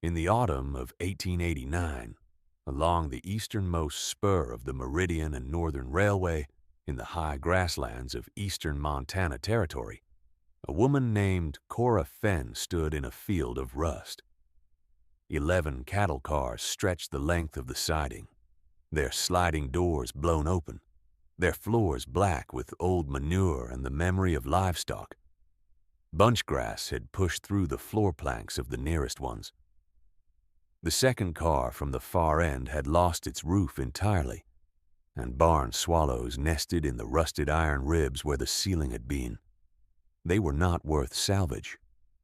In the autumn of 1889, along the easternmost spur of the Meridian and Northern Railway in the high grasslands of eastern Montana Territory, a woman named Cora Fenn stood in a field of rust. 11 cattle cars stretched the length of the siding, their sliding doors blown open, their floors black with old manure and the memory of livestock. Bunchgrass had pushed through the floor planks of the nearest ones. The second car from the far end had lost its roof entirely, and barn swallows nested in the rusted iron ribs where the ceiling had been. They were not worth salvage.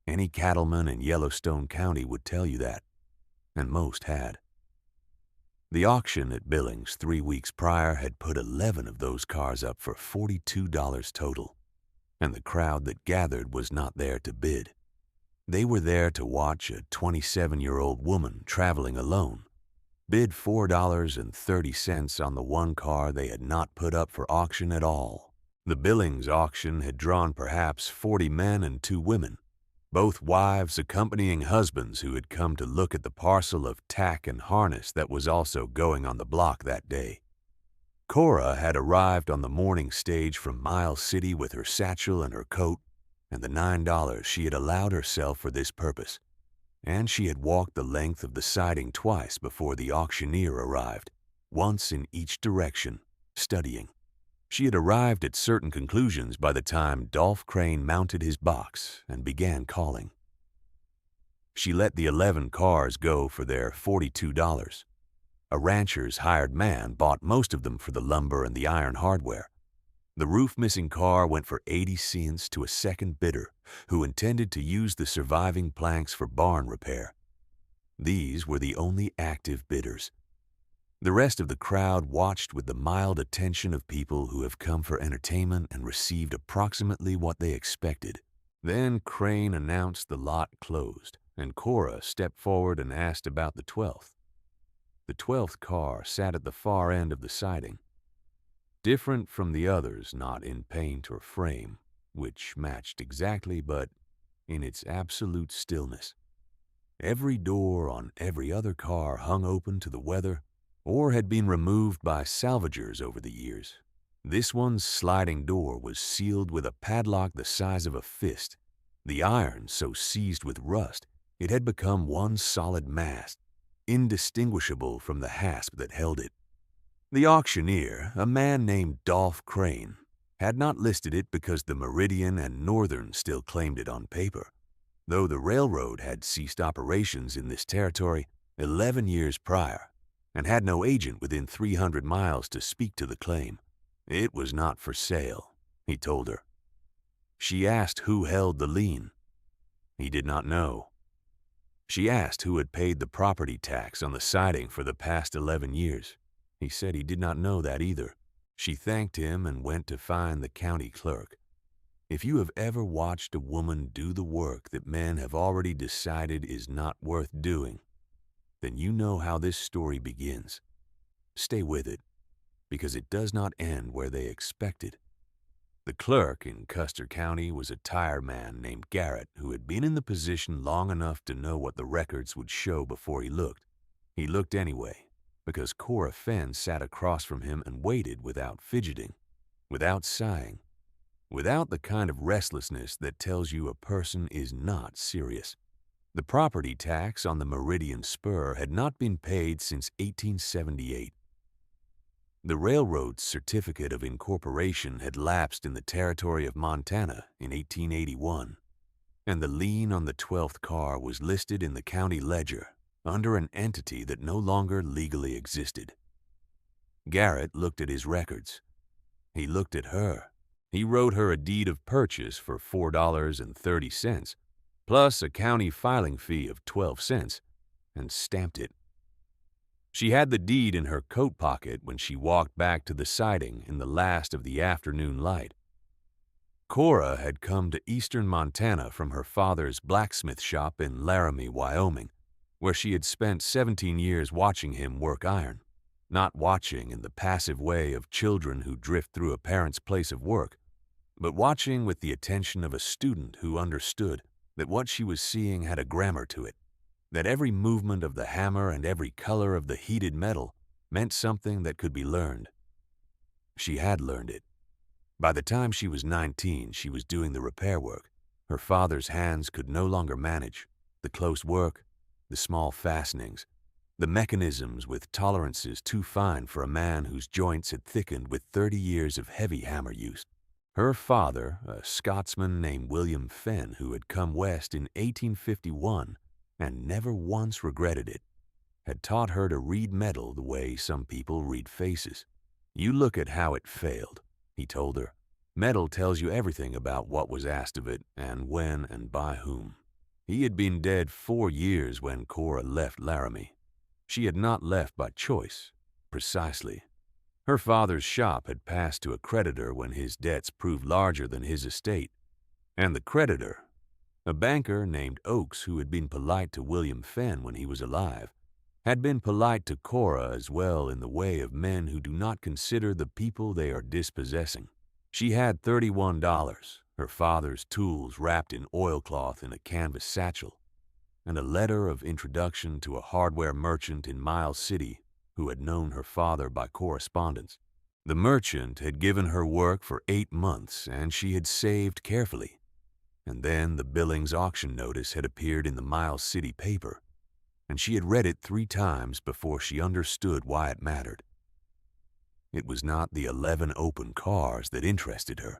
Any cattleman in Yellowstone County would tell you that, and most had. The auction at Billings 3 weeks prior had put 11 of those cars up for $42 total, and the crowd that gathered was not there to bid. They were there to watch a 27-year-old woman traveling alone bid $4.30 on the one car they had not put up for auction at all. The Billings auction had drawn perhaps 40 men and 2 women, both wives accompanying husbands who had come to look at the parcel of tack and harness that was also going on the block that day. Cora had arrived on the morning stage from Miles City with her satchel and her coat and the $9 she had allowed herself for this purpose, and she had walked the length of the siding twice before the auctioneer arrived, once in each direction, studying. She had arrived at certain conclusions by the time Dolph Crane mounted his box and began calling. She let the 11 cars go for their $42. A rancher's hired man bought most of them for the lumber and the iron hardware. The roof-missing car went for 80 cents to a second bidder who intended to use the surviving planks for barn repair. These were the only active bidders. The rest of the crowd watched with the mild attention of people who have come for entertainment and received approximately what they expected. Then Crane announced the lot closed, and Cora stepped forward and asked about the 12th. The 12th car sat at the far end of the siding. Different from the others, not in paint or frame, which matched exactly, but in its absolute stillness. Every door on every other car hung open to the weather or had been removed by salvagers over the years. This one's sliding door was sealed with a padlock the size of a fist. The iron so seized with rust, it had become one solid mass, indistinguishable from the hasp that held it. The auctioneer, a man named Dolph Crane, had not listed it because the Meridian and Northern still claimed it on paper, though the railroad had ceased operations in this territory 11 years prior and had no agent within 300 miles to speak to the claim. It was not for sale, he told her. She asked who held the lien. He did not know. She asked who had paid the property tax on the siding for the past 11 years. He said he did not know that either. She thanked him and went to find the county clerk. If you have ever watched a woman do the work that men have already decided is not worth doing, then you know how this story begins. Stay with it, because it does not end where they expected. The clerk in Custer County was a tire man named Garrett who had been in the position long enough to know what the records would show before he looked. He looked anyway, because Cora Fenn sat across from him and waited without fidgeting, without sighing, without the kind of restlessness that tells you a person is not serious. The property tax on the Meridian Spur had not been paid since 1878. The railroad's certificate of incorporation had lapsed in the territory of Montana in 1881, and the lien on the 12th car was listed in the county ledger under an entity that no longer legally existed. Garrett looked at his records. He looked at her. He wrote her a deed of purchase for $4.30, plus a county filing fee of 12 cents, and stamped it. She had the deed in her coat pocket when she walked back to the siding in the last of the afternoon light. Cora had come to eastern Montana from her father's blacksmith shop in Laramie, Wyoming, where she had spent 17 years watching him work iron, not watching in the passive way of children who drift through a parent's place of work, but watching with the attention of a student who understood that what she was seeing had a grammar to it, that every movement of the hammer and every color of the heated metal meant something that could be learned. She had learned it. By the time she was 19, she was doing the repair work. Her father's hands could no longer manage the close work, the small fastenings, the mechanisms with tolerances too fine for a man whose joints had thickened with 30 years of heavy hammer use. Her father, a Scotsman named William Fenn, who had come west in 1851 and never once regretted it, had taught her to read metal the way some people read faces. "You look at how it failed," he told her. "Metal tells you everything about what was asked of it and when and by whom." He had been dead 4 years when Cora left Laramie. She had not left by choice, precisely. Her father's shop had passed to a creditor when his debts proved larger than his estate, and the creditor, a banker named Oakes who had been polite to William Fenn when he was alive, had been polite to Cora as well in the way of men who do not consider the people they are dispossessing. She had $31, her father's tools wrapped in oilcloth in a canvas satchel, and a letter of introduction to a hardware merchant in Miles City who had known her father by correspondence. The merchant had given her work for 8 months, and she had saved carefully. And then the Billings auction notice had appeared in the Miles City paper, and she had read it 3 times before she understood why it mattered. It was not the 11 open cars that interested her.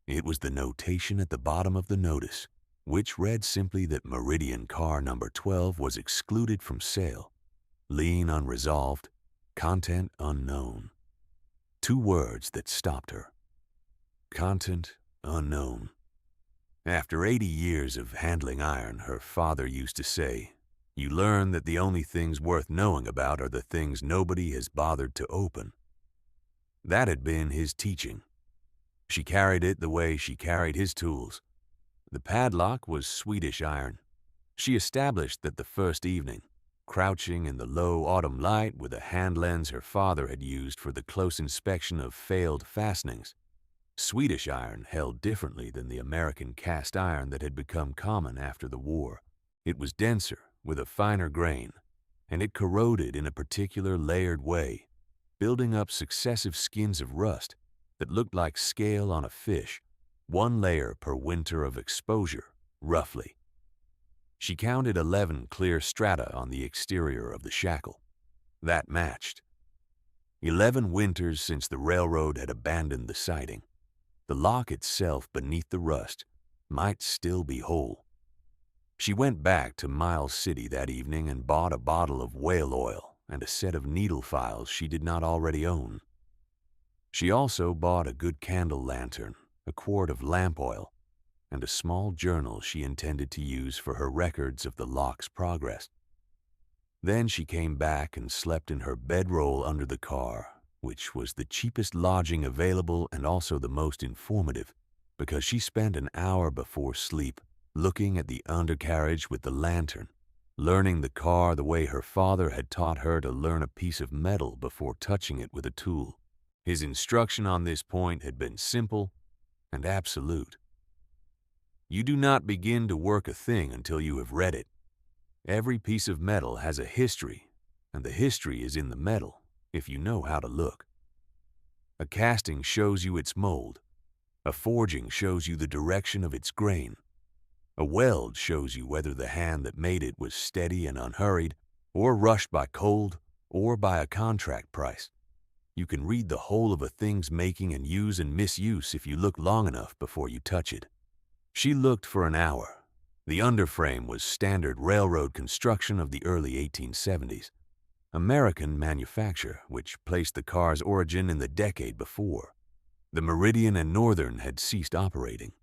It was the notation at the bottom of the notice, which read simply that Meridian car number 12 was excluded from sale. Lien unresolved, content unknown. 2 words that stopped her. Content unknown. After 80 years of handling iron, her father used to say, "You learn that the only things worth knowing about are the things nobody has bothered to open." That had been his teaching. She carried it the way she carried his tools. The padlock was Swedish iron. She established that the first evening, crouching in the low autumn light with a hand lens her father had used for the close inspection of failed fastenings. Swedish iron held differently than the American cast iron that had become common after the war. It was denser, with a finer grain, and it corroded in a particular layered way, building up successive skins of rust that looked like scale on a fish, 1 layer per winter of exposure, roughly. She counted 11 clear strata on the exterior of the shackle. That matched. 11 winters since the railroad had abandoned the siding. The lock itself beneath the rust might still be whole. She went back to Miles City that evening and bought a bottle of whale oil and a set of needle files she did not already own. She also bought a good candle lantern, a quart of lamp oil, and a small journal she intended to use for her records of the lock's progress. Then she came back and slept in her bedroll under the car, which was the cheapest lodging available and also the most informative, because she spent an hour before sleep looking at the undercarriage with the lantern, learning the car the way her father had taught her to learn a piece of metal before touching it with a tool. His instruction on this point had been simple and absolute. You do not begin to work a thing until you have read it. Every piece of metal has a history, and the history is in the metal, if you know how to look. A casting shows you its mold. A forging shows you the direction of its grain. A weld shows you whether the hand that made it was steady and unhurried, or rushed by cold, or by a contract price. You can read the whole of a thing's making and use and misuse if you look long enough before you touch it. She looked for an hour. The underframe was standard railroad construction of the early 1870s. American manufacture, which placed the car's origin in the decade before. The Meridian and Northern had ceased operating.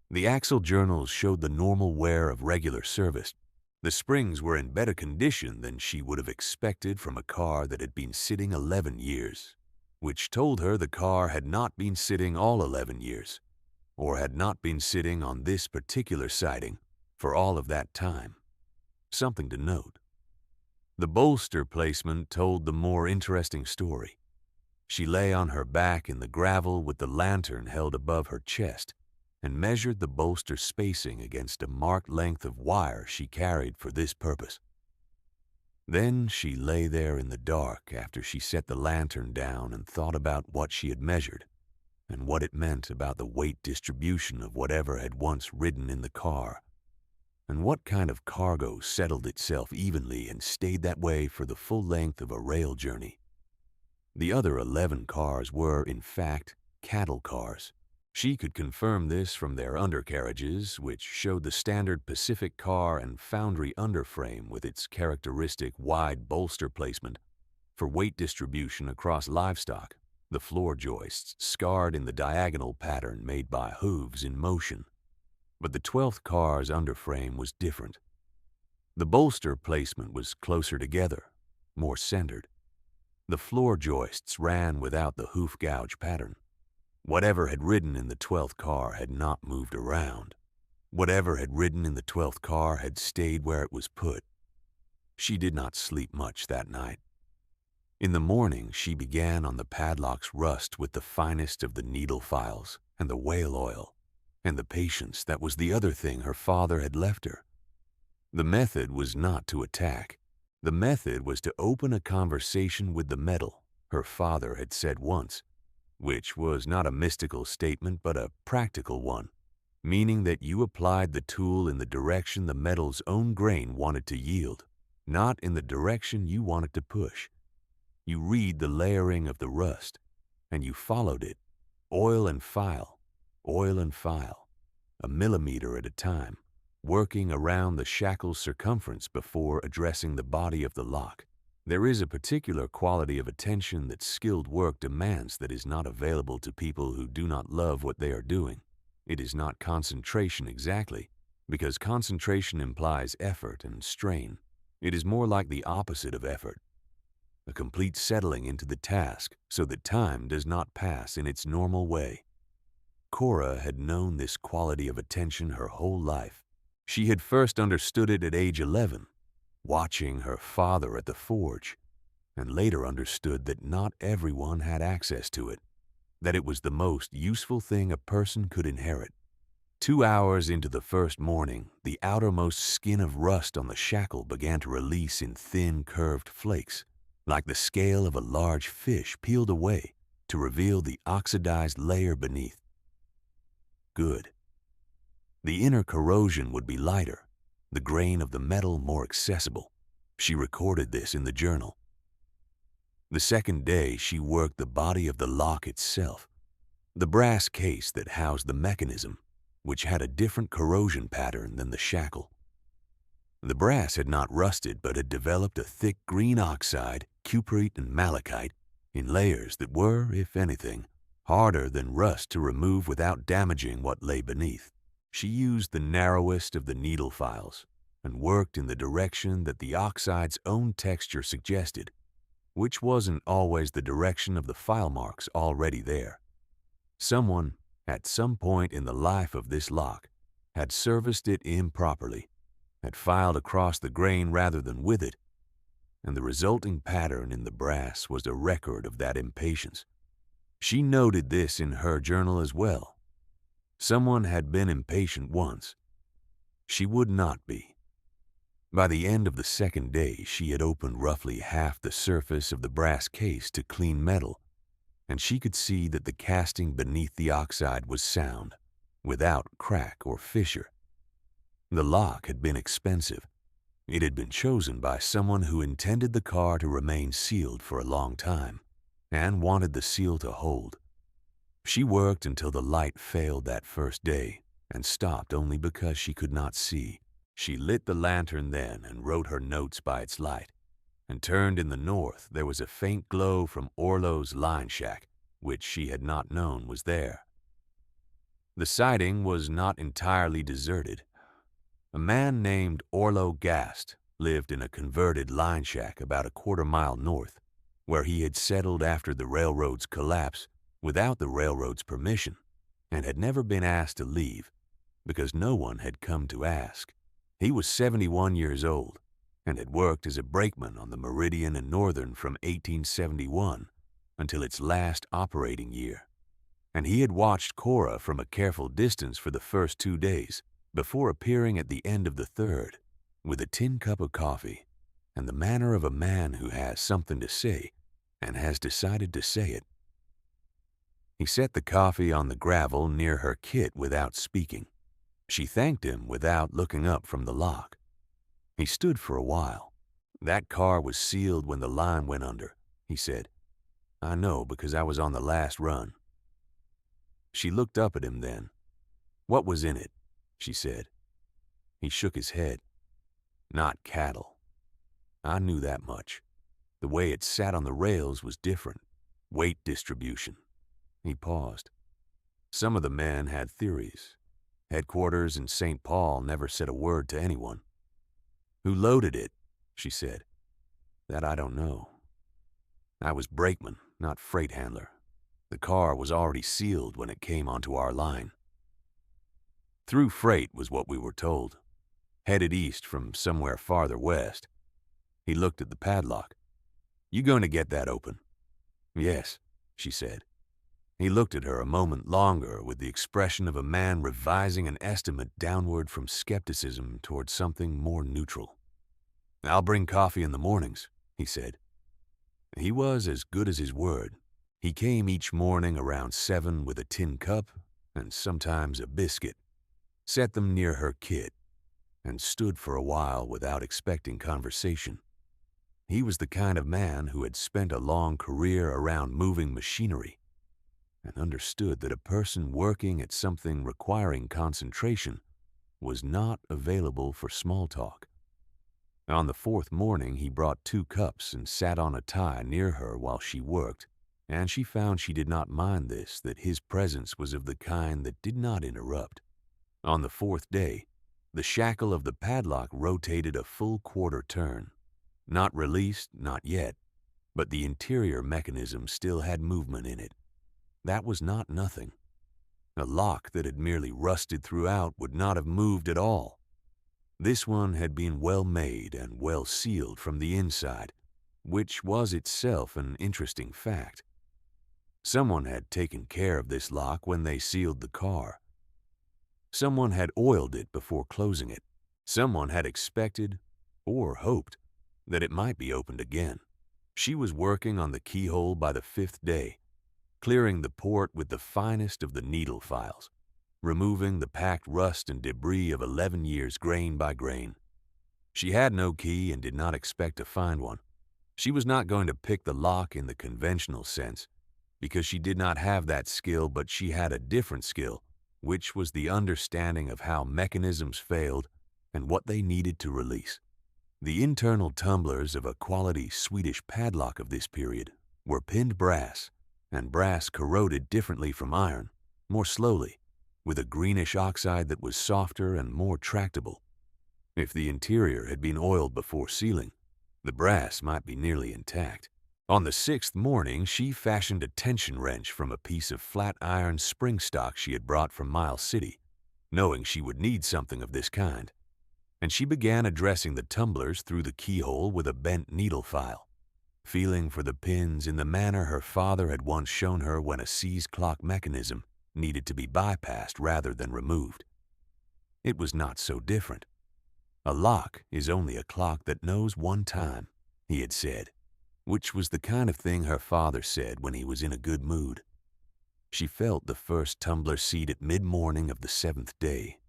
The axle journals showed the normal wear of regular service. The springs were in better condition than she would have expected from a car that had been sitting 11 years, which told her the car had not been sitting all 11 years, or had not been sitting on this particular siding for all of that time. Something to note. The bolster placement told the more interesting story. She lay on her back in the gravel with the lantern held above her chest, and measured the bolster spacing against a marked length of wire she carried for this purpose. Then she lay there in the dark after she set the lantern down and thought about what she had measured and what it meant about the weight distribution of whatever had once ridden in the car, and what kind of cargo settled itself evenly and stayed that way for the full length of a rail journey. The other 11 cars were, in fact, cattle cars. She could confirm this from their undercarriages, which showed the standard Pacific car and foundry underframe with its characteristic wide bolster placement for weight distribution across livestock, the floor joists scarred in the diagonal pattern made by hooves in motion. But the 12th car's underframe was different. The bolster placement was closer together, more centered. The floor joists ran without the hoof gouge pattern. Whatever had ridden in the 12th car had not moved around. Whatever had ridden in the 12th car had stayed where it was put. She did not sleep much that night. In the morning, she began on the padlock's rust with the finest of the needle files and the whale oil, and the patience that was the other thing her father had left her. The method was not to attack. The method was to open a conversation with the metal, her father had said once, which was not a mystical statement but a practical one, meaning that you applied the tool in the direction the metal's own grain wanted to yield, not in the direction you wanted to push. You read the layering of the rust, and you followed it, oil and file, a millimeter at a time, working around the shackle's circumference before addressing the body of the lock. There is a particular quality of attention that skilled work demands that is not available to people who do not love what they are doing. It is not concentration exactly, because concentration implies effort and strain. It is more like the opposite of effort, a complete settling into the task so that time does not pass in its normal way. Cora had known this quality of attention her whole life. She had first understood it at age 11, watching her father at the forge, and later understood that not everyone had access to it, that it was the most useful thing a person could inherit. 2 hours into the first morning, the outermost skin of rust on the shackle began to release in thin, curved flakes, like the scale of a large fish peeled away to reveal the oxidized layer beneath. Good. The inner corrosion would be lighter, the grain of the metal more accessible. She recorded this in the journal. The second day, she worked the body of the lock itself, the brass case that housed the mechanism, which had a different corrosion pattern than the shackle. The brass had not rusted but had developed a thick green oxide, cuprite, and malachite in layers that were, if anything, harder than rust to remove without damaging what lay beneath. She used the narrowest of the needle files and worked in the direction that the oxide's own texture suggested, which wasn't always the direction of the file marks already there. Someone, at some point in the life of this lock, had serviced it improperly, had filed across the grain rather than with it, and the resulting pattern in the brass was a record of that impatience. She noted this in her journal as well. Someone had been impatient once. She would not be. By the end of the second day, she had opened roughly half the surface of the brass case to clean metal, and she could see that the casting beneath the oxide was sound, without crack or fissure. The lock had been expensive. It had been chosen by someone who intended the car to remain sealed for a long time and wanted the seal to hold. She worked until the light failed that first day and stopped only because she could not see. She lit the lantern then and wrote her notes by its light, and turned in the north there was a faint glow from Orlo's line shack, which she had not known was there. The siding was not entirely deserted. A man named Orlo Gast lived in a converted line shack about a quarter-mile north, where he had settled after the railroad's collapse without the railroad's permission, and had never been asked to leave because no one had come to ask. He was 71 years old and had worked as a brakeman on the Meridian and Northern from 1871 until its last operating year. and he had watched Cora from a careful distance for the first 2 days, before appearing at the end of the third, with a tin cup of coffee and the manner of a man who has something to say and has decided to say it. He set the coffee on the gravel near her kit without speaking. She thanked him without looking up from the lock. He stood for a while. "That car was sealed when the line went under," he said. "I know because I was on the last run." She looked up at him then. "What was in it?" she said. He shook his head. "Not cattle. I knew that much. The way it sat on the rails was different. Weight distribution." He paused. "Some of the men had theories. Headquarters in St. Paul never said a word to anyone." "Who loaded it?" she said. "That I don't know. I was brakeman, not freight handler. The car was already sealed when it came onto our line." "Through freight" was what we were told. "Headed east from somewhere farther west." He looked at the padlock. "You going to get that open?" "Yes," she said. He looked at her a moment longer with the expression of a man revising an estimate downward from skepticism toward something more neutral. "I'll bring coffee in the mornings," he said. He was as good as his word. He came each morning around 7 with a tin cup and sometimes a biscuit, set them near her kit, and stood for a while without expecting conversation. He was the kind of man who had spent a long career around moving machinery and understood that a person working at something requiring concentration was not available for small talk. On the 4th morning, he brought 2 cups and sat on a tie near her while she worked, and she found she did not mind this, that his presence was of the kind that did not interrupt. On the 4th day, the shackle of the padlock rotated a full quarter turn. Not released, not yet, but the interior mechanism still had movement in it. That was not nothing. A lock that had merely rusted throughout would not have moved at all. This one had been well made and well sealed from the inside, which was itself an interesting fact. Someone had taken care of this lock when they sealed the car. Someone had oiled it before closing it. Someone had expected, or hoped, that it might be opened again. She was working on the keyhole by the 5th day, clearing the port with the finest of the needle files, removing the packed rust and debris of 11 years grain by grain. She had no key and did not expect to find one. She was not going to pick the lock in the conventional sense, because she did not have that skill, but she had a different skill, which was the understanding of how mechanisms failed and what they needed to release. The internal tumblers of a quality Swedish padlock of this period were pinned brass, and brass corroded differently from iron, more slowly, with a greenish oxide that was softer and more tractable. If the interior had been oiled before sealing, the brass might be nearly intact. On the 6th morning, she fashioned a tension wrench from a piece of flat iron spring stock she had brought from Miles City, knowing she would need something of this kind, and she began addressing the tumblers through the keyhole with a bent needle file, feeling for the pins in the manner her father had once shown her when a seized clock mechanism needed to be bypassed rather than removed. It was not so different. "A lock is only a clock that knows one time," he had said, which was the kind of thing her father said when he was in a good mood. She felt the first tumbler seat at mid-morning of the 7th day.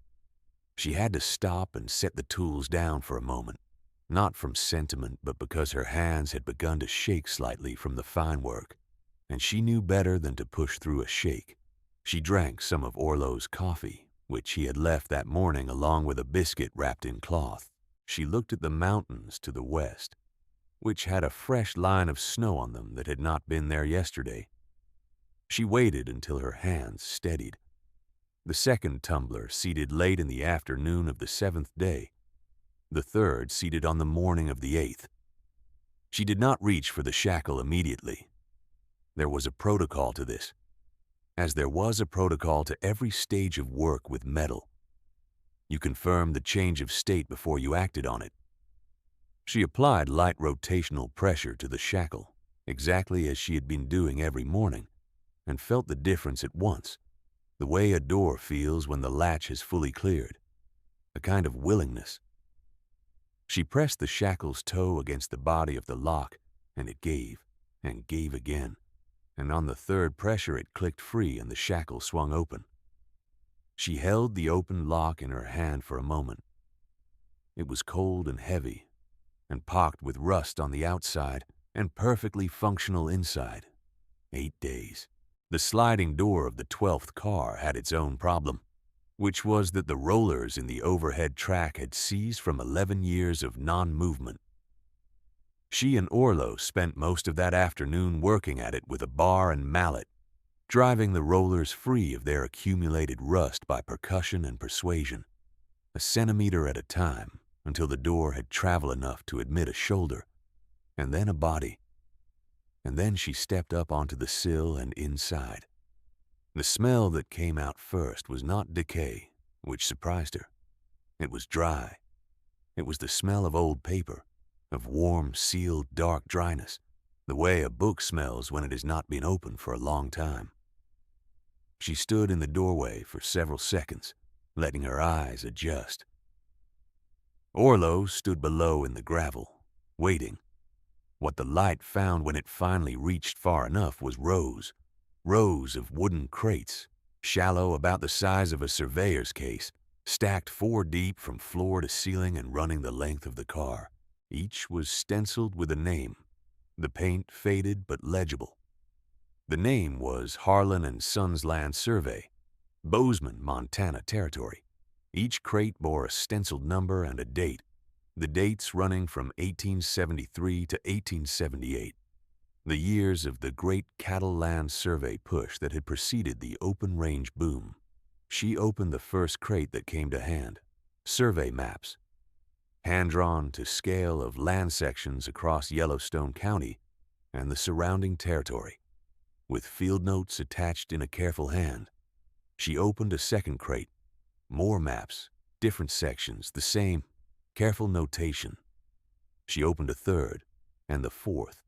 She had to stop and set the tools down for a moment, not from sentiment, but because her hands had begun to shake slightly from the fine work, and she knew better than to push through a shake. She drank some of Orlo's coffee, which he had left that morning along with a biscuit wrapped in cloth. She looked at the mountains to the west, which had a fresh line of snow on them that had not been there yesterday. She waited until her hands steadied. The 2nd tumbler seated late in the afternoon of the 7th day. The 3rd seated on the morning of the 8th. She did not reach for the shackle immediately. There was a protocol to this, as there was a protocol to every stage of work with metal. You confirmed the change of state before you acted on it. She applied light rotational pressure to the shackle, exactly as she had been doing every morning, and felt the difference at once, the way a door feels when the latch has fully cleared, a kind of willingness. She pressed the shackle's toe against the body of the lock, and it gave, and gave again, and on the third pressure it clicked free and the shackle swung open. She held the open lock in her hand for a moment. It was cold and heavy, and pocked with rust on the outside and perfectly functional inside. 8 days. The sliding door of the 12th car had its own problem, which was that the rollers in the overhead track had seized from 11 years of non-movement. She and Orlo spent most of that afternoon working at it with a bar and mallet, driving the rollers free of their accumulated rust by percussion and persuasion, a centimeter at a time, until the door had traveled enough to admit a shoulder, and then a body. And then she stepped up onto the sill and inside. The smell that came out first was not decay, which surprised her. It was dry. It was the smell of old paper, of warm, sealed, dark dryness, the way a book smells when it has not been opened for a long time. She stood in the doorway for several seconds, letting her eyes adjust. Orlo stood below in the gravel, waiting. What the light found when it finally reached far enough was rows of wooden crates, shallow about the size of a surveyor's case, stacked 4 deep from floor to ceiling and running the length of the car. Each was stenciled with a name, the paint faded but legible. The name was Harlan and Sons Land Survey, Bozeman, Montana Territory. Each crate bore a stenciled number and a date, the dates running from 1873 to 1878, the years of the great cattle land survey push that had preceded the open range boom. She opened the first crate that came to hand, survey maps, hand-drawn to scale of land sections across Yellowstone County and the surrounding territory, with field notes attached in a careful hand. She opened a second crate, more maps, different sections, the same, careful notation. She opened a third, and the fourth.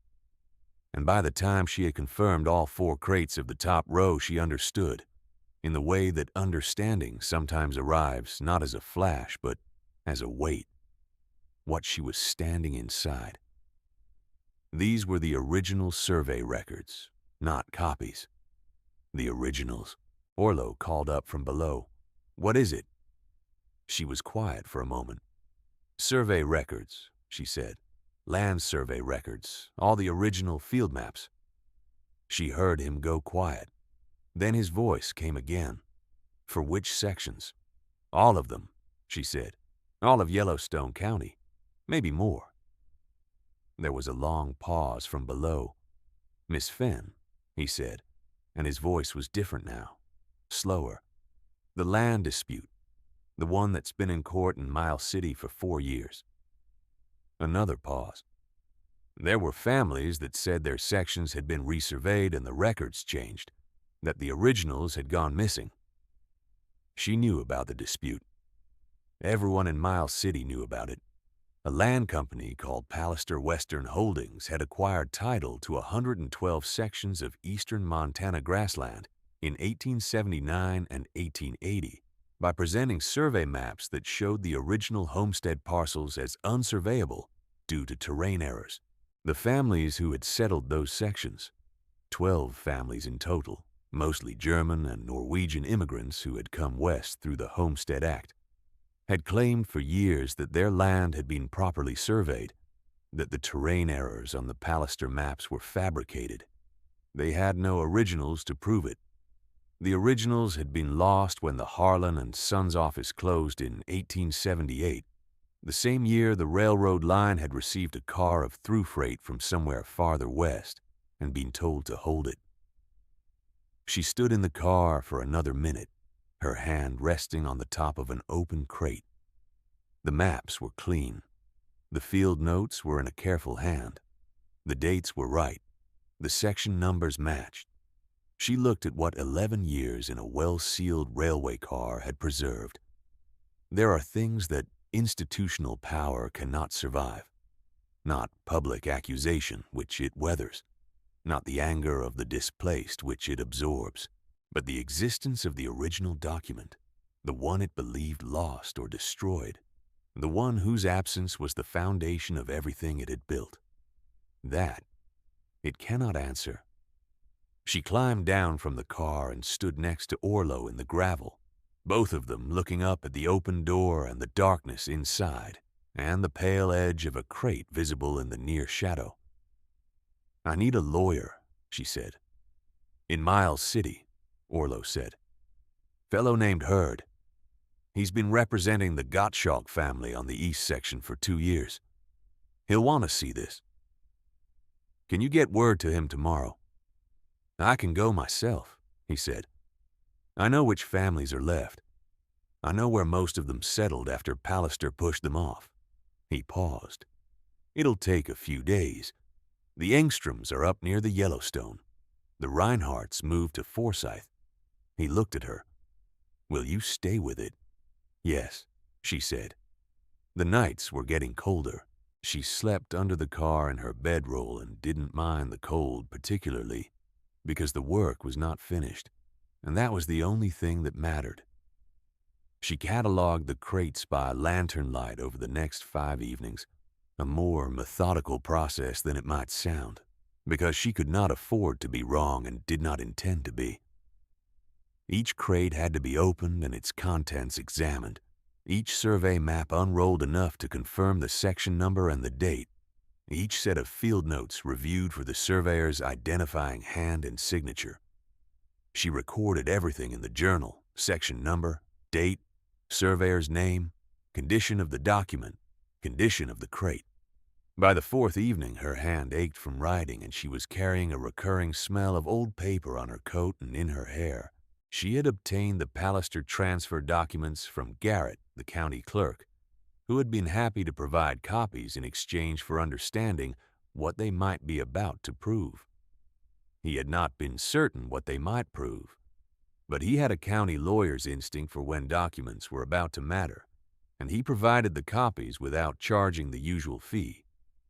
And by the time she had confirmed all 4 crates of the top row, she understood, in the way that understanding sometimes arrives not as a flash, but as a weight, what she was standing inside. These were the original survey records, not copies. The originals. Orlo called up from below. "What is it?" She was quiet for a moment. "Survey records," she said. "Land survey records, all the original field maps." She heard him go quiet. Then his voice came again. "For which sections?" "All of them," she said. "All of Yellowstone County. Maybe more." There was a long pause from below. "Miss Fenn," he said, and his voice was different now, slower. "The land dispute, the one that's been in court in Miles City for 4 years." Another pause. "There were families that said their sections had been resurveyed and the records changed, that the originals had gone missing." She knew about the dispute. Everyone in Miles City knew about it. A land company called Pallister Western Holdings had acquired title to 112 sections of eastern Montana grassland in 1879 and 1880 by presenting survey maps that showed the original homestead parcels as unsurveyable due to terrain errors. The families who had settled those sections, 12 families in total, mostly German and Norwegian immigrants who had come west through the Homestead Act, had claimed for years that their land had been properly surveyed, that the terrain errors on the Pallister maps were fabricated. They had no originals to prove it. The originals had been lost when the Harlan and Sons office closed in 1878, the same year the railroad line had received a car of through freight from somewhere farther west and been told to hold it. She stood in the car for another minute, her hand resting on the top of an open crate. The maps were clean. The field notes were in a careful hand. The dates were right. The section numbers matched. She looked at what 11 years in a well-sealed railway car had preserved. There are things that institutional power cannot survive. Not public accusation, which it weathers. not the anger of the displaced which it absorbs, but the existence of the original document, the one it believed lost or destroyed, the one whose absence was the foundation of everything it had built. That it cannot answer. She climbed down from the car and stood next to Orlo in the gravel, both of them looking up at the open door and the darkness inside, and the pale edge of a crate visible in the near shadow. "I need a lawyer," she said. "In Miles City," Orlo said. "Fellow named Hurd. He's been representing the Gottschalk family on the east section for 2 years. He'll want to see this. Can you get word to him tomorrow?" "I can go myself," he said. "I know which families are left. I know where most of them settled after Pallister pushed them off." He paused. "It'll take a few days. The Engstroms are up near the Yellowstone. The Reinhardts moved to Forsyth." He looked at her. "Will you stay with it?" "Yes," she said. The nights were getting colder. She slept under the car in her bedroll and didn't mind the cold particularly, because the work was not finished, and that was the only thing that mattered. She catalogued the crates by lantern light over the next 5 evenings, a more methodical process than it might sound, because she could not afford to be wrong and did not intend to be. Each crate had to be opened and its contents examined, each survey map unrolled enough to confirm the section number and the date, each set of field notes reviewed for the surveyor's identifying hand and signature. She recorded everything in the journal: section number, date, surveyor's name, condition of the document, condition of the crate. By the 4th evening, her hand ached from writing, and she was carrying a recurring smell of old paper on her coat and in her hair. She had obtained the Pallister transfer documents from Garrett, the county clerk, who had been happy to provide copies in exchange for understanding what they might be about to prove. He had not been certain what they might prove, but he had a county lawyer's instinct for when documents were about to matter, and he provided the copies without charging the usual fee,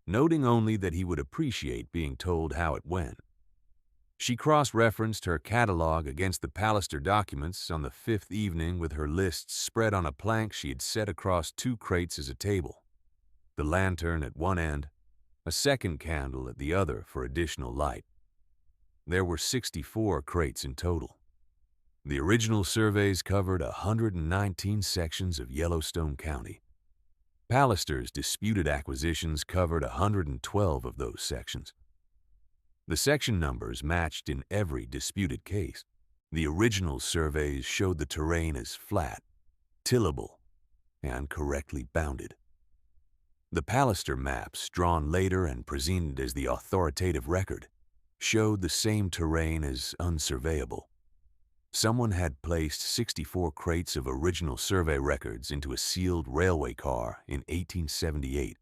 noting only that he would appreciate being told how it went. She cross-referenced her catalog against the Pallister documents on the 5th evening with her lists spread on a plank she had set across 2 crates as a table, the lantern at one end, a second candle at the other for additional light. There were 64 crates in total. The original surveys covered 119 sections of Yellowstone County. Pallister's disputed acquisitions covered 112 of those sections. The section numbers matched in every disputed case. The original surveys showed the terrain as flat, tillable, and correctly bounded. The Pallister maps, drawn later and presented as the authoritative record, showed the same terrain as unsurveyable. Someone had placed 64 crates of original survey records into a sealed railway car in 1878,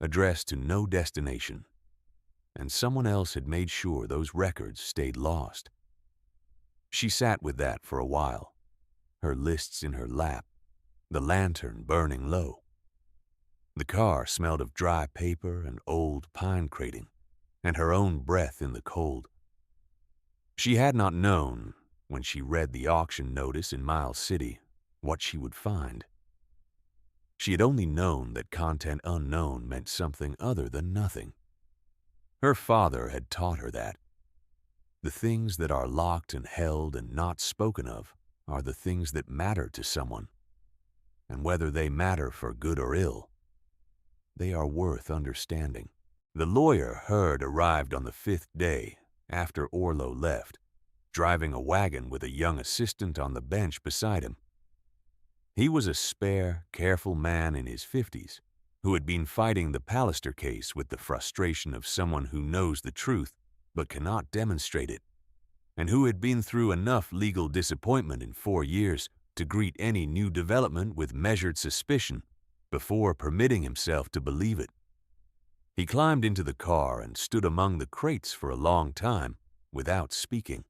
addressed to no destination, and someone else had made sure those records stayed lost. She sat with that for a while, her lists in her lap, the lantern burning low. The car smelled of dry paper and old pine crating, and her own breath in the cold. She had not known, when she read the auction notice in Miles City, what she would find. She had only known that content unknown meant something other than nothing. Her father had taught her that. The things that are locked and held and not spoken of are the things that matter to someone, and whether they matter for good or ill, they are worth understanding. The lawyer Hurd arrived on the 5th day after Orlo left, driving a wagon with a young assistant on the bench beside him. He was a spare, careful man in his 50s who had been fighting the Pallister case with the frustration of someone who knows the truth but cannot demonstrate it, and who had been through enough legal disappointment in 4 years to greet any new development with measured suspicion before permitting himself to believe it. He climbed into the car and stood among the crates for a long time without speaking.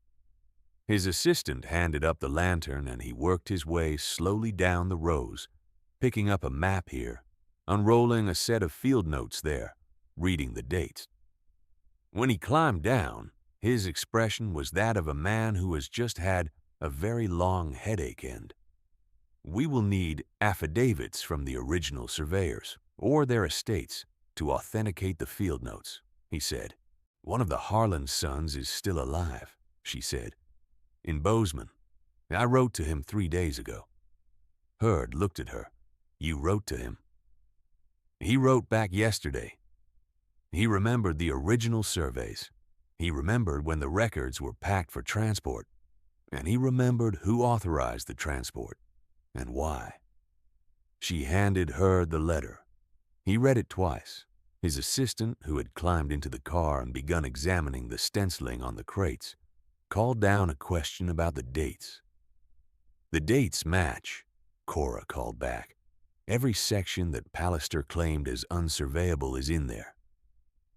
His assistant handed up the lantern and he worked his way slowly down the rows, picking up a map here, unrolling a set of field notes there, reading the dates. When he climbed down, his expression was that of a man who has just had a very long headache end. "We will need affidavits from the original surveyors or their estates to authenticate the field notes," he said. "One of the Harlan sons is still alive," she said, "in Bozeman. I wrote to him 3 days ago." Hurd looked at her. "You wrote to him?" "He wrote back yesterday. He remembered the original surveys. He remembered when the records were packed for transport. And he remembered who authorized the transport and why." She handed Hurd the letter. He read it twice. His assistant, who had climbed into the car and begun examining the stenciling on the crates, called down a question about the dates. "The dates match," Cora called back. "Every section that Pallister claimed as unsurveyable is in there.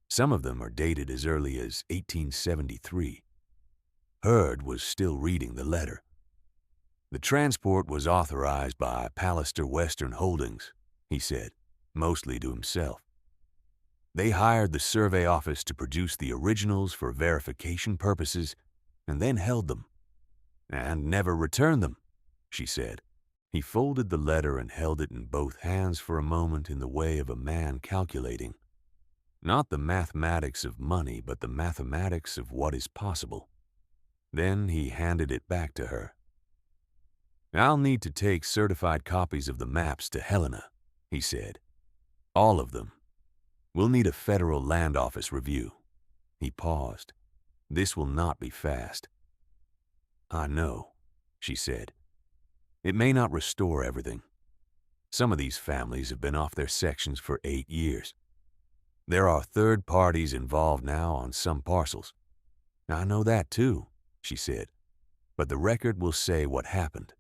Some of them are dated as early as 1873. Hurd was still reading the letter. "The transport was authorized by Pallister Western Holdings," he said, mostly to himself. "They hired the survey office to produce the originals for verification purposes and then held them. And never returned them," she said. He folded the letter and held it in both hands for a moment in the way of a man calculating. Not the mathematics of money, but the mathematics of what is possible. Then he handed it back to her. "I'll need to take certified copies of the maps to Helena," he said. "All of them. We'll need a federal land office review." He paused. "This will not be fast." "I know," she said. "It may not restore everything. Some of these families have been off their sections for 8 years. There are third parties involved now on some parcels." "I know that too," she said. "But the record will say what happened.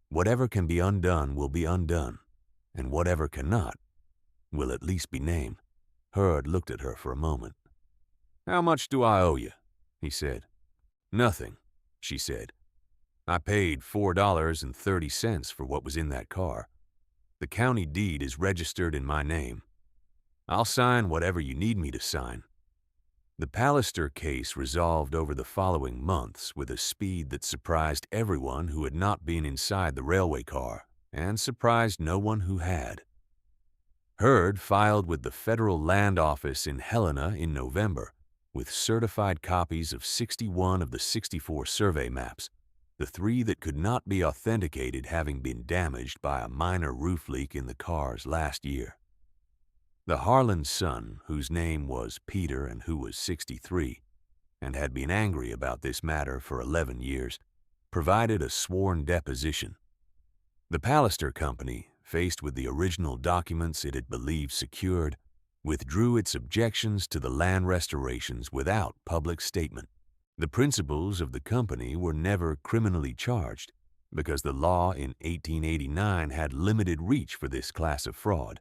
Whatever can be undone will be undone, and whatever cannot will at least be named." Hurd looked at her for a moment. "How much do I owe you?" he said. "Nothing," she said. "I paid $4.30 for what was in that car. The county deed is registered in my name. I'll sign whatever you need me to sign." The Pallister case resolved over the following months with a speed that surprised everyone who had not been inside the railway car and surprised no one who had. Hurd filed with the Federal Land Office in Helena in November with certified copies of 61 of the 64 survey maps, the 3 that could not be authenticated having been damaged by a minor roof leak in the cars last year. The Harlan son, whose name was Peter and who was 63, and had been angry about this matter for 11 years, provided a sworn deposition. The Pallister Company, faced with the original documents it had believed secured, withdrew its objections to the land restorations without public statement. The principals of the company were never criminally charged because the law in 1889 had limited reach for this class of fraud.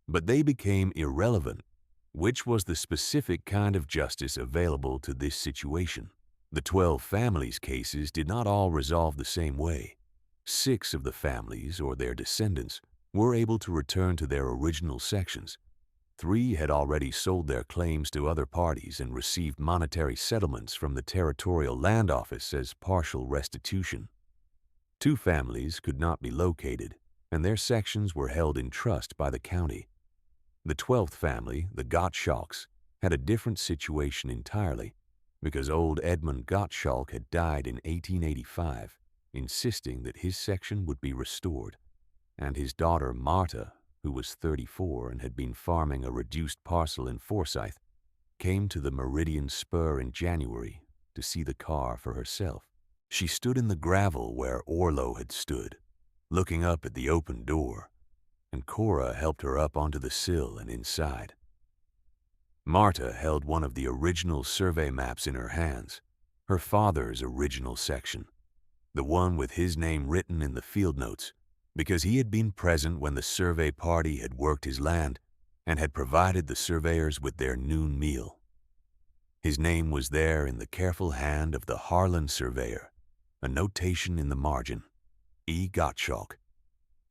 But they became irrelevant, which was the specific kind of justice available to this situation. The 12 families' cases did not all resolve the same way. 6 of the families, or their descendants, were able to return to their original sections. 3 had already sold their claims to other parties and received monetary settlements from the Territorial Land Office as partial restitution. 2 families could not be located, and their sections were held in trust by the county. The 12th family, the Gottschalks, had a different situation entirely because old Edmund Gottschalk had died in 1885, insisting that his section would be restored, and his daughter Marta, who was 34 and had been farming a reduced parcel in Forsyth, came to the Meridian Spur in January to see the car for herself. She stood in the gravel where Orlo had stood, looking up at the open door, and Cora helped her up onto the sill and inside. Marta held one of the original survey maps in her hands, her father's original section, the one with his name written in the field notes, because he had been present when the survey party had worked his land and had provided the surveyors with their noon meal. His name was there in the careful hand of the Harlan surveyor, a notation in the margin, E. Gottschalk.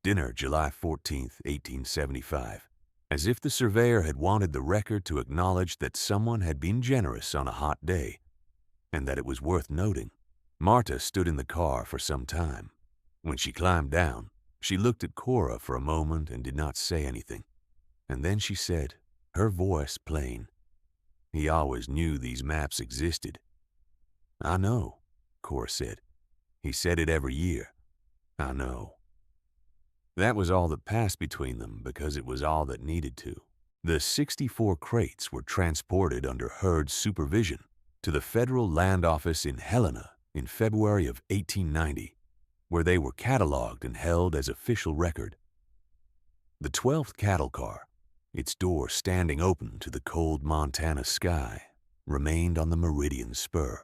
Dinner July 14, 1875. as if the surveyor had wanted the record to acknowledge that someone had been generous on a hot day, and that it was worth noting. Marta stood in the car for some time. When she climbed down, she looked at Cora for a moment and did not say anything. And then she said, her voice plain, "He always knew these maps existed." "I know," Cora said. "He said it every year. I know." That was all that passed between them because it was all that needed to. The 64 crates were transported under Heard's supervision to the Federal Land Office in Helena in February of 1890, where they were cataloged and held as official record. The 12th cattle car, its door standing open to the cold Montana sky, remained on the Meridian Spur.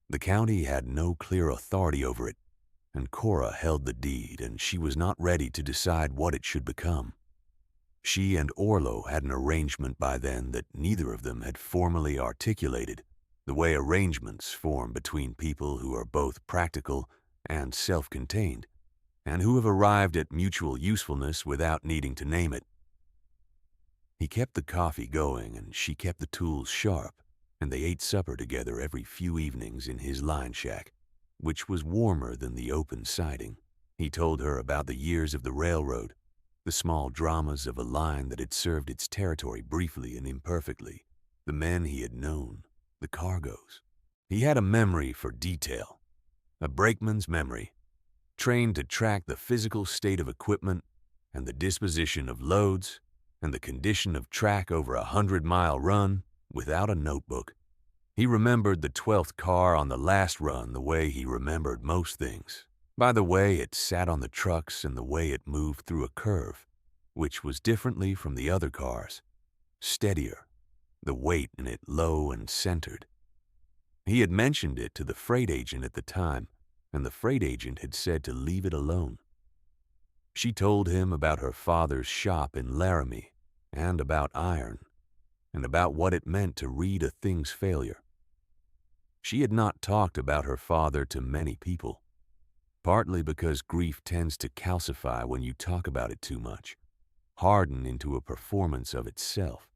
The county had no clear authority over it, and Cora held the deed, and she was not ready to decide what it should become. She and Orlo had an arrangement by then that neither of them had formally articulated, the way arrangements form between people who are both practical and self-contained, and who have arrived at mutual usefulness without needing to name it. He kept the coffee going, and she kept the tools sharp, and they ate supper together every few evenings in his line shack, which was warmer than the open siding. He told her about the years of the railroad, the small dramas of a line that had served its territory briefly and imperfectly, the men he had known, the cargoes. He had a memory for detail, a brakeman's memory, trained to track the physical state of equipment and the disposition of loads and the condition of track over a 100-mile run without a notebook. He remembered the 12th car on the last run the way he remembered most things, by the way it sat on the trucks and the way it moved through a curve, which was differently from the other cars, steadier, the weight in it low and centered. He had mentioned it to the freight agent at the time, and the freight agent had said to leave it alone. She told him about her father's shop in Laramie, and about iron, and about what it meant to read a thing's failure. She had not talked about her father to many people, partly because grief tends to calcify when you talk about it too much, harden into a performance of itself,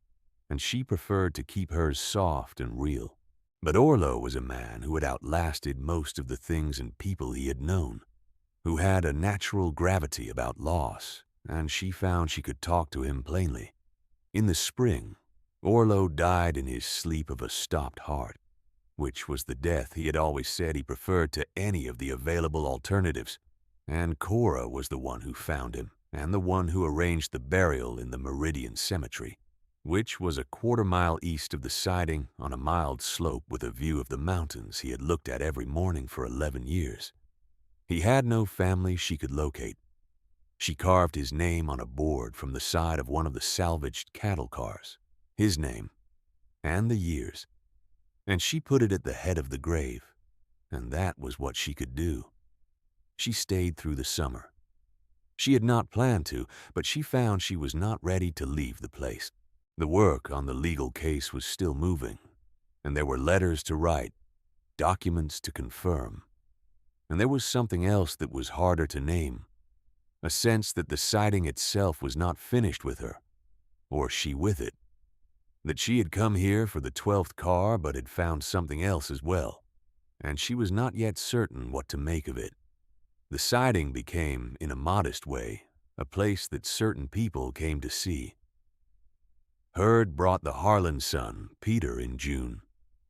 and she preferred to keep hers soft and real. But Orlo was a man who had outlasted most of the things and people he had known, who had a natural gravity about loss, and she found she could talk to him plainly. In the spring, Orlo died in his sleep of a stopped heart, which was the death he had always said he preferred to any of the available alternatives, and Cora was the one who found him, and the one who arranged the burial in the Meridian Cemetery, which was a quarter-mile east of the siding on a mild slope with a view of the mountains he had looked at every morning for 11 years. He had no family she could locate. She carved his name on a board from the side of one of the salvaged cattle cars, his name, and the years, and she put it at the head of the grave, and that was what she could do. She stayed through the summer. She had not planned to, but she found she was not ready to leave the place. The work on the legal case was still moving, and there were letters to write, documents to confirm, and there was something else that was harder to name, a sense that the siding itself was not finished with her, or she with it, that she had come here for the 12th car but had found something else as well, and she was not yet certain what to make of it. The siding became, in a modest way, a place that certain people came to see. Heard brought the Harlan son, Peter, in June,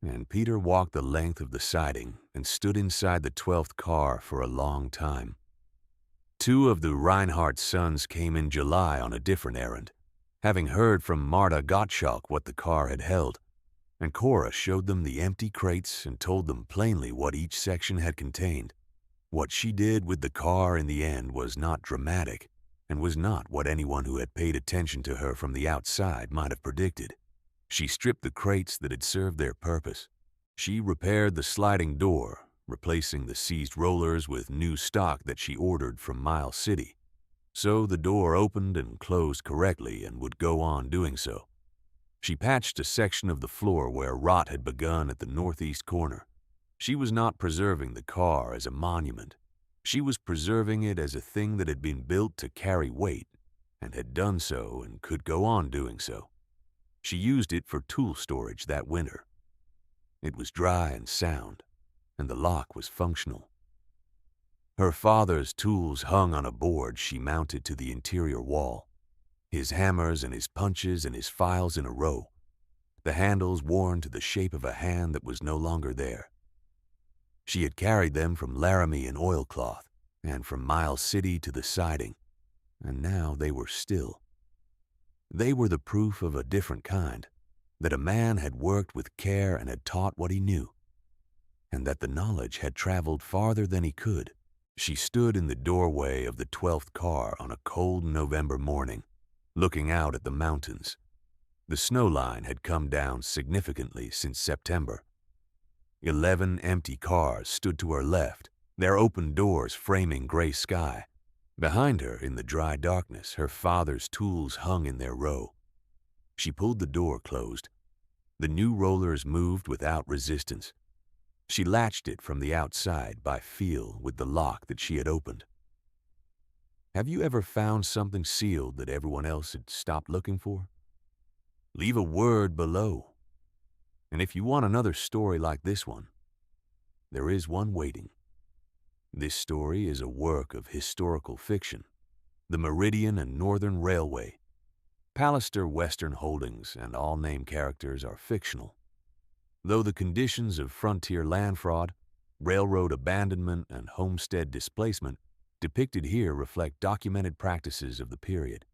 and Peter walked the length of the siding and stood inside the 12th car for a long time. 2 of the Reinhardt sons came in July on a different errand, having heard from Marta Gottschalk what the car had held, and Cora showed them the empty crates and told them plainly what each section had contained. What she did with the car in the end was not dramatic, and was not what anyone who had paid attention to her from the outside might have predicted. She stripped the crates that had served their purpose. She repaired the sliding door, replacing the seized rollers with new stock that she ordered from Miles City, so the door opened and closed correctly and would go on doing so. She patched a section of the floor where rot had begun at the northeast corner. She was not preserving the car as a monument. She was preserving it as a thing that had been built to carry weight, and had done so and could go on doing so. She used it for tool storage that winter. It was dry and sound, and the lock was functional. Her father's tools hung on a board she mounted to the interior wall, his hammers and his punches and his files in a row, the handles worn to the shape of a hand that was no longer there. She had carried them from Laramie in oilcloth and from Miles City to the siding, and now they were still. They were the proof of a different kind, that a man had worked with care and had taught what he knew, and that the knowledge had traveled farther than he could. She stood in the doorway of the 12th car on a cold November morning, looking out at the mountains. The snow line had come down significantly since September. 11 empty cars stood to her left, their open doors framing gray sky. Behind her, in the dry darkness, her father's tools hung in their row. She pulled the door closed. The new rollers moved without resistance. She latched it from the outside by feel with the lock that she had opened. Have you ever found something sealed that everyone else had stopped looking for? Leave a word below. And if you want another story like this one, there is one waiting. This story is a work of historical fiction. The Meridian and Northern Railway. Pallister Western Holdings and all named characters are fictional, though the conditions of frontier land fraud, railroad abandonment, and homestead displacement depicted here reflect documented practices of the period.